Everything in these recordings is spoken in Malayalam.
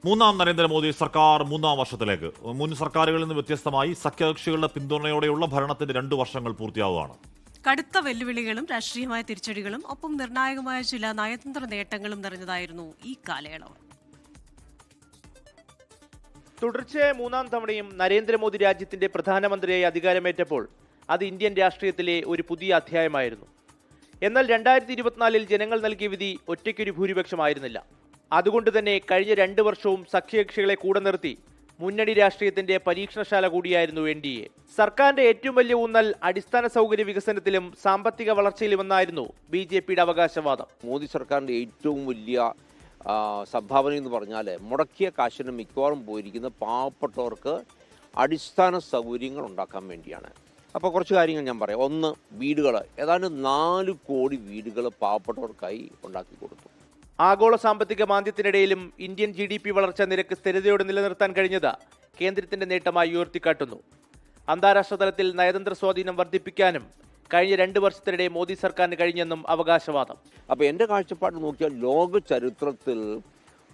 മൂന്നാം നരേന്ദ്രമോദി സർക്കാർ മൂന്നാം വർഷത്തിലേക്ക്. മുൻ സർക്കാരുകളിൽ നിന്ന് വ്യത്യസ്തമായി സഖ്യകക്ഷികളുടെ പിന്തുണയോടെയുള്ള ഭരണത്തിന്റെ 2 വർഷങ്ങൾ പൂർത്തിയാവുകയാണ്. കടുത്ത വെല്ലുവിളികളും രാഷ്ട്രീയമായ തിരിച്ചടികളും ഒപ്പം നിർണായകമായ ചില നയതന്ത്ര നേട്ടങ്ങളും നിറഞ്ഞതായിരുന്നു ഈ കാലയളവ്. തുടർച്ചയായ മൂന്നാം തവണയും നരേന്ദ്രമോദി രാജ്യത്തിന്റെ പ്രധാനമന്ത്രിയായി അധികാരമേറ്റപ്പോൾ അത് ഇന്ത്യൻ രാഷ്ട്രീയത്തിലെ ഒരു പുതിയ അധ്യായമായിരുന്നു. എന്നാൽ 2024 ജനങ്ങൾ നൽകിയ വിധി ഒറ്റയ്ക്കൊരു ഭൂരിപക്ഷമായിരുന്നില്ല. അതുകൊണ്ട് തന്നെ കഴിഞ്ഞ 2 വർഷവും സഖ്യകക്ഷികളെ കൂടെ നിർത്തി മുന്നണി രാഷ്ട്രീയത്തിന്റെ പരീക്ഷണശാല കൂടിയായിരുന്നു NDA. സർക്കാരിന്റെ ഏറ്റവും വലിയ ഊന്നൽ അടിസ്ഥാന സൗകര്യ വികസനത്തിലും സാമ്പത്തിക വളർച്ചയിലുമെന്നായിരുന്നു BJPയുടെ അവകാശവാദം. മോദി സർക്കാരിന്റെ ഏറ്റവും വലിയ സംഭാവന എന്ന് പറഞ്ഞാൽ മുടക്കിയ കാശിന് മിക്കവാറും പോയിരിക്കുന്ന പാവപ്പെട്ടവർക്ക് അടിസ്ഥാന സൗകര്യങ്ങൾ ഉണ്ടാക്കാൻ വേണ്ടിയാണ്. അപ്പോൾ കുറച്ച് കാര്യങ്ങൾ ഞാൻ പറയാം. ഒന്ന്, വീടുകൾ. ഏതാണ്ട് 4 കോടി വീടുകൾ പാവപ്പെട്ടവർക്കായി ഉണ്ടാക്കി കൊടുത്തു. ആഗോള സാമ്പത്തിക മാന്ദ്യത്തിനിടയിലും ഇന്ത്യൻ GDP വളർച്ചാ നിരക്ക് സ്ഥിരതയോടെ നിലനിർത്താൻ കഴിഞ്ഞത് കേന്ദ്രത്തിന്റെ നേട്ടമായി ഉയർത്തിക്കാട്ടുന്നു. അന്താരാഷ്ട്ര തലത്തിൽ നയതന്ത്ര സ്വാധീനം വർദ്ധിപ്പിക്കാനും കഴിഞ്ഞ 2 വർഷത്തിനിടെ മോദി സർക്കാരിന് കഴിഞ്ഞെന്നും അവകാശവാദം. അപ്പോൾ എൻ്റെ കാഴ്ചപ്പാട് നോക്കിയാൽ ലോക ചരിത്രത്തിൽ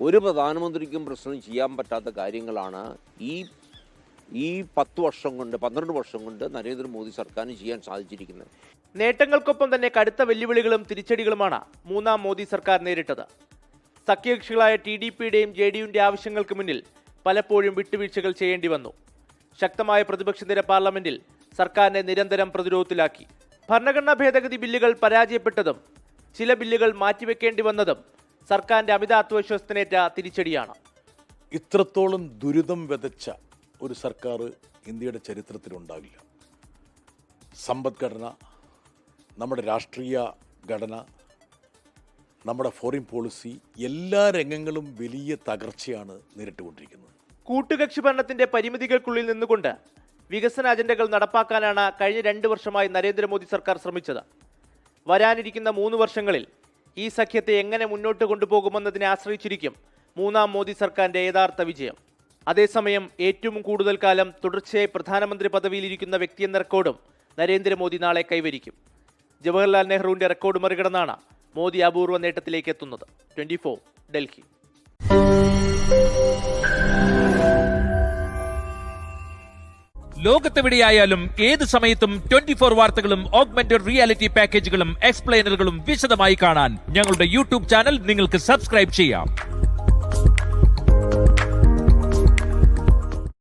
ഒരു പ്രധാനമന്ത്രിക്കും പ്രശ്നം ചെയ്യാൻ പറ്റാത്ത കാര്യങ്ങളാണ് ഈ 10 വർഷം കൊണ്ട് 12 വർഷം കൊണ്ട് നരേന്ദ്രമോദി സർക്കാരിന് ചെയ്യാൻ സാധിച്ചിരിക്കുന്നത്. നേട്ടങ്ങൾക്കൊപ്പം തന്നെ കടുത്ത വെല്ലുവിളികളും തിരിച്ചടികളുമാണ് മൂന്നാം മോദി സർക്കാർ നേരിട്ടത്. സഖ്യകക്ഷികളായ TDPയുടെയും JDUവിന്റെ ആവശ്യങ്ങൾക്ക് മുന്നിൽ പലപ്പോഴും വിട്ടുവീഴ്ചകൾ ചെയ്യേണ്ടി വന്നു. ശക്തമായ പ്രതിപക്ഷ നിര പാർലമെന്റിൽ സർക്കാരിനെ നിരന്തരം പ്രതിരോധത്തിലാക്കി. ഭരണഘടനാ ഭേദഗതി ബില്ലുകൾ പരാജയപ്പെട്ടതും ചില ബില്ലുകൾ മാറ്റിവെക്കേണ്ടി വന്നതും സർക്കാരിന്റെ അമിത ആത്മവിശ്വാസത്തിനേറ്റ തിരിച്ചടിയാണ്. ഇത്രത്തോളം ദുരിതം വിതച്ച ഒരു സർക്കാർ ഇന്ത്യയുടെ ചരിത്രത്തിലുണ്ടാവില്ല. സമ്പദ്ഘടന, നമ്മുടെ രാഷ്ട്രീയ ഘടന, നമ്മുടെ ഫോറിൻ പോളിസി, എല്ലാ രംഗങ്ങളും വലിയ തകർച്ചയാണ് നേരിട്ടുകൊണ്ടിരിക്കുന്നത്. കൂട്ടുകക്ഷി ഭരണത്തിന്റെ പരിമിതികൾക്കുള്ളിൽ നിന്നുകൊണ്ട് വികസന അജണ്ടകൾ നടപ്പാക്കാനാണ് കഴിഞ്ഞ 2 വർഷമായി നരേന്ദ്രമോദി സർക്കാർ ശ്രമിച്ചത്. വരാനിരിക്കുന്ന 3 വർഷങ്ങളിൽ ഈ സഖ്യത്തെ എങ്ങനെ മുന്നോട്ട് കൊണ്ടുപോകുമെന്നതിനെ ആശ്രയിച്ചിരിക്കും മൂന്നാം മോദി സർക്കാരിന്റെ യഥാർത്ഥ വിജയം. അതേസമയം ഏറ്റവും കൂടുതൽ കാലം തുടർച്ചയായി പ്രധാനമന്ത്രി പദവിയിലിരിക്കുന്ന വ്യക്തിയെന്ന റെക്കോർഡും നരേന്ദ്രമോദി നാളെ കൈവരിക്കും. ജവഹർലാൽ നെഹ്റുവിന്റെ റെക്കോർഡ് മറികടന്നാണ് മോദി അപൂർവ നേട്ടത്തിലേക്ക് എത്തുന്നത്. 24 ഡൽഹി. ലോകത്തെവിടെയായാലും ഏത് സമയത്തും 24 വാർത്തകളും ഓഗ്മെന്റഡ് റിയാലിറ്റി പാക്കേജുകളും എക്സ്പ്ലെയിനറുകളും വിശദമായി കാണാൻ ഞങ്ങളുടെ YouTube ചാനൽ നിങ്ങൾക്ക് സബ്സ്ക്രൈബ് ചെയ്യാം.